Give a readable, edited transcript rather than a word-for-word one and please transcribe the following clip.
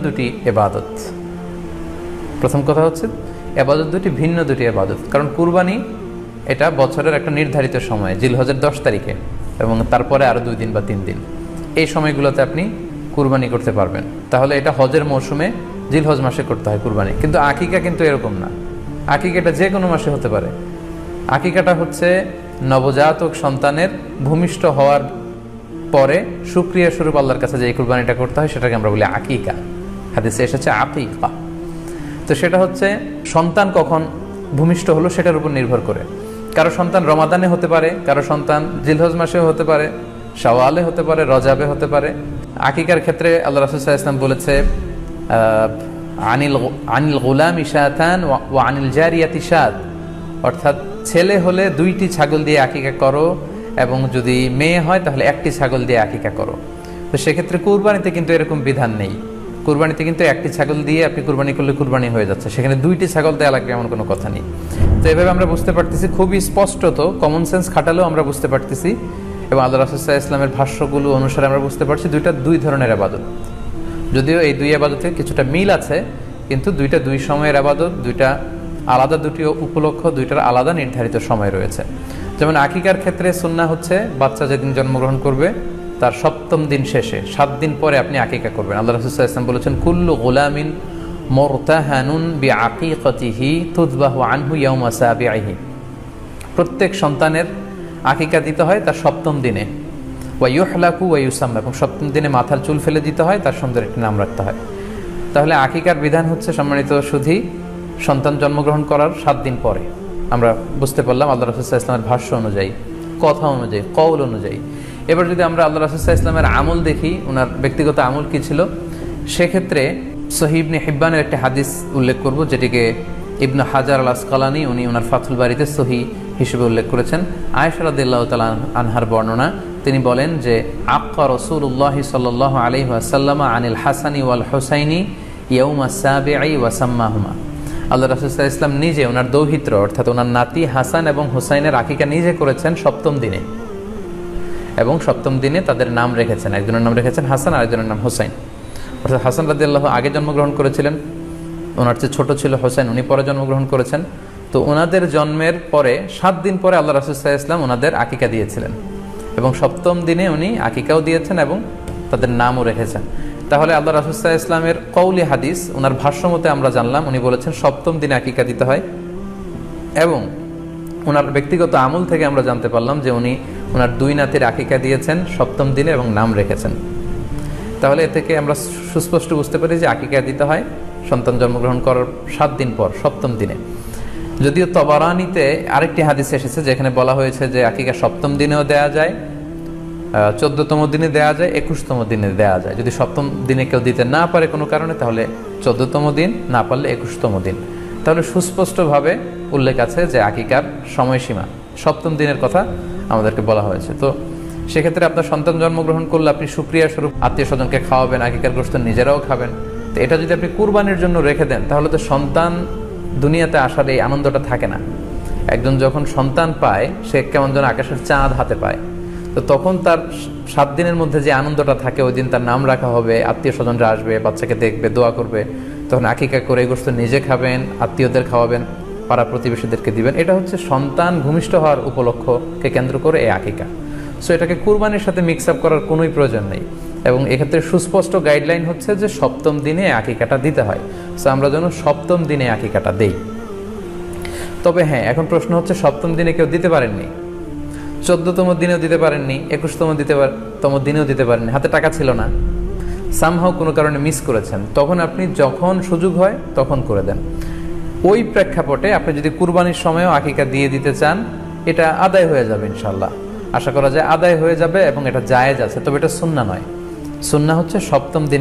দুটি ইবাদত। প্রথম কথা হচ্ছে ইবাদত ভিন্ন দুটি ইবাদত, কারণ কুরবানি এটা বছরের একটা নির্ধারিত সময়, জিলহজের 10 তারিখে এবং তারপরে আরও 2 দিন বা 3 দিন, এই সময়গুলোতে আপনি কুরবানি করতে পারবেন। তাহলে এটা হজের মৌসুমে জিলহজ মাসে করতে হয় কুরবানি। কিন্তু আকিকা কিন্তু এরকম না, আকিকাটা যে কোনো মাসে হতে পারে। আকিকাটা হচ্ছে নবজাতক সন্তানের ভূমিষ্ঠ হওয়ার পরে শুকরিয়া স্বরূপ আল্লাহর কাছে যে কুরবানিটা করতে হয় সেটাকে আমরা বলি আকিকা। হাদিসে এসেছে আকিকা। তো সেটা হচ্ছে সন্তান কখন ভূমিষ্ঠ হলো সেটার উপর নির্ভর করে। কারো সন্তান রমাদানে হতে পারে, কারো সন্তান জিলহজ মাসেও হতে পারে, শাওয়ালে হতে পারে, রজাবে হতে পারে। আকিকার ক্ষেত্রে আল্লাহ রাসূল সাল্লাল্লাহু আলাইহি ওয়াসাল্লাম বলেছে আনিল গুলামি শাতান ওয়া আনিল জারিয়াতি শাত, অর্থাৎ ছেলে হলে 2টি ছাগল দিয়ে আকিকা করো এবং যদি মেয়ে হয় তাহলে 1টি ছাগল দিয়ে আকিকা করো। তো সেক্ষেত্রে কুরবানিতে কিন্তু এরকম বিধান নেই। কুরবানিতে কিন্তু 1টি ছাগল দিয়ে আপনি কুরবানি করলে কুরবানি হয়ে যাচ্ছে, সেখানে 2টি ছাগল দেওয়া লাগবে এমন কোনো কথা নেই। তো এভাবে আমরা বুঝতে পারতেছি, খুবই স্পষ্টত কমন সেন্স খাটালেও আমরা বুঝতে পারতেছি এবং আল্লাহ রাসূল সাল্লাল্লাহু আলাইহি ওয়াসাল্লামের ভাষ্যগুলো অনুসারে আমরা বুঝতে পারছি দুই ধরনের ইবাদত। যদিও এই 2 ইবাদতে কিছুটা মিল আছে, কিন্তু 2 সময়ের ইবাদত, 2টা আলাদা, 2টি উপলক্ষ, 2টার আলাদা নির্ধারিত সময় রয়েছে। যেমন আকিকার ক্ষেত্রে সুন্নাহ হচ্ছে বাচ্চা যেদিন জন্মগ্রহণ করবে তার 7ম দিন শেষে 7 দিন পরে আপনি আকিকা করবেন। আল্লাহ রাসূল সাল্লাল্লাহু আলাইহি ওয়াসাল্লাম বলেছেন কুল্লু গুলামিন মুরতাহানুন বিআকিকাতিহি তুযবাহু আনহু ইয়াওমা সাবিহি, প্রত্যেক সন্তানের আকিকা দিতে হয় তার 7ম দিনে, ওয়া ইউহলাকু ওয়া ইউসাম্মা, এবং 7ম দিনে মাথার চুল ফেলে দিতে হয়, তার সুন্দর একটি নাম রাখতে হয়। তাহলে আকিকার বিধান হচ্ছে সম্মানিত সুধী সন্তান জন্মগ্রহণ করার 7 দিন পরে। আমরা বুঝতে পারলাম আল্লাহ রাসূল সাল্লাল্লাহু আলাইহি ওয়াসাল্লামের ভাষ্য অনুযায়ী, কথা অনুযায়ী, কওল অনুযায়ী। এবার যদি আমরা আল্লাহ রাসূল সাল্লাল্লাহু আলাইহি ওয়াসাল্লামের আমল দেখি, ওনার ব্যক্তিগত আমল কি ছিল, সেক্ষেত্রে সহিহ ইবনে হিব্বানের একটি হাদিস উল্লেখ করব, যেটিকে ইবনে হাজার আল আসকালানি উনি ওনার ফাথুল বারিতে সহিহ হিসেবে উল্লেখ করেছেন। আয়েশা রাদিয়াল্লাহু তাআলা আনহার বর্ণনা, তিনি বলেন যে আক্কা রাসূলুল্লাহ সাল্লাল্লাহু আলাইহি ওয়াসাল্লাম আনিল হাসানি ওয়াল হুসাইনি ইয়াউমা সাবিঈ ওয়া সাম্মাহুমা। আল্লাহ রাসূল সাল্লাল্লাহু আলাইহি ওয়াসাল্লাম নিজে ওনার দৌহিত্র অর্থাৎ ওনার নাতি হাসান এবং হুসাইনের আকিকা নিজে করেছেন 7ম দিনে, এবং 7ম দিনে তাদের নাম রেখেছেন। একজনের নাম রেখেছেন হাসান, আরেকজনের নাম হুসাইন। অর্থাৎ হাসান রাদিয়াল্লাহু আগে জন্মগ্রহণ করেছিলেন, ওনার চেয়ে ছোট ছিল হুসাইন, উনি পরে জন্মগ্রহণ করেছেন। তো ওনাদের জন্মের পরে 7 দিন পরে আল্লাহ রাসূল সাল্লাল্লাহু আলাইহি ওয়াসাল্লাম ওনাদের আকিকা দিয়েছিলেন, এবং 7ম দিনে উনি আকিকাও দিয়েছেন এবং তাদের নামও রেখেছেন। তাহলে আল্লাহ রাসূল সাল্লাল্লাহু আলাইহি ওয়াসাল্লামের কওলি হাদিস, ওনার ভাষ্য মতে আমরা জানলাম উনি বলেছেন 7ম দিনে আকিকা দিতে হয়, এবং ওনার ব্যক্তিগত আমল থেকে আমরা জানতে পারলাম যে উনি ওনার 2 নাতির আকিকা দিয়েছেন 7ম দিনে এবং নাম রেখেছেন। তাহলে এ থেকে আমরা সুস্পষ্ট বুঝতে পারি যে আকিকা দিতে হয় সন্তান জন্মগ্রহণ করার 7 দিন পর, 7ম দিনে। যদিও তবারানিতে আরেকটি হাদিস এসেছে যেখানে বলা হয়েছে যে আকিকা 7ম দিনেও দেয়া যায়, 14তম দিনে দেয়া যায়, 21তম দিনে দেয়া যায়। যদি 7ম দিনে কেউ দিতে না পারে কোনো কারণে, তাহলে 14তম দিন, না পারলে 21তম দিন। তাহলে সুস্পষ্টভাবে উল্লেখ আছে যে আকিকার সময়সীমা 7ম দিনের কথা আমাদেরকে বলা হয়েছে। তো সেক্ষেত্রে আপনার সন্তান জন্মগ্রহণ করলে আপনি শুকরিয়া স্বরূপ আত্মীয় স্বজনকে খাওয়াবেন, আকিকার গোশত নিজেরাও খাবেন। তো এটা যদি আপনি কুরবানির জন্য রেখে দেন তাহলে তো সন্তান দুনিয়াতে আসার এই আনন্দটা থাকে না। একজন যখন সন্তান পায় সে কেমন যেন আকাশের চাঁদ হাতে পায়, তো তখন তার 7 দিনের মধ্যে যে আনন্দটা থাকে, ওই দিন তার নাম রাখা হবে, আত্মীয় স্বজনরা আসবে, বাচ্চাকে দেখবে, দোয়া করবে, তখন আকিকা করে এই গোশত নিজে খাবেন, আত্মীয়দের খাওয়াবেন, পাড়া প্রতিবেশীদেরকে দিবেন। এটা হচ্ছে সন্তান ভূমিষ্ঠ হওয়ার উপলক্ষকে কেন্দ্র করে এই আকিকা। সো এটাকে কুরবানির সাথে মিক্স আপ করার কোনোই প্রয়োজন নেই, এবং এক্ষেত্রে সুস্পষ্ট গাইডলাইন হচ্ছে যে 7ম দিনে আকিকাটা দিতে হয়। সো আমরা যেন 7ম দিনে আকিকাটা দেই। তবে হ্যাঁ, এখন প্রশ্ন হচ্ছে 7ম দিনে কেউ দিতে পারেননি, 14তম দিনেও দিতে পারেননি, 21তম দিনেও দিতে পারেননি, হাতে টাকা ছিল না, সামহাও কোনো কারণে মিস করেছেন, তখন আপনি যখন সুযোগ হয় তখন করে দেন। ওই প্রেক্ষাপটে আপনি যদি কুরবানির সময়ও আকিকা দিয়ে দিতে চান, এটা আদায় হয়ে যাবে ইনশাআল্লাহ। আশা করা যায় আদায় হয়ে যাবে এবং এটা জায়েজ আছে। তবে এটা সুন্নাহ নয়, সুন্নাহ হচ্ছে 7ম দিনে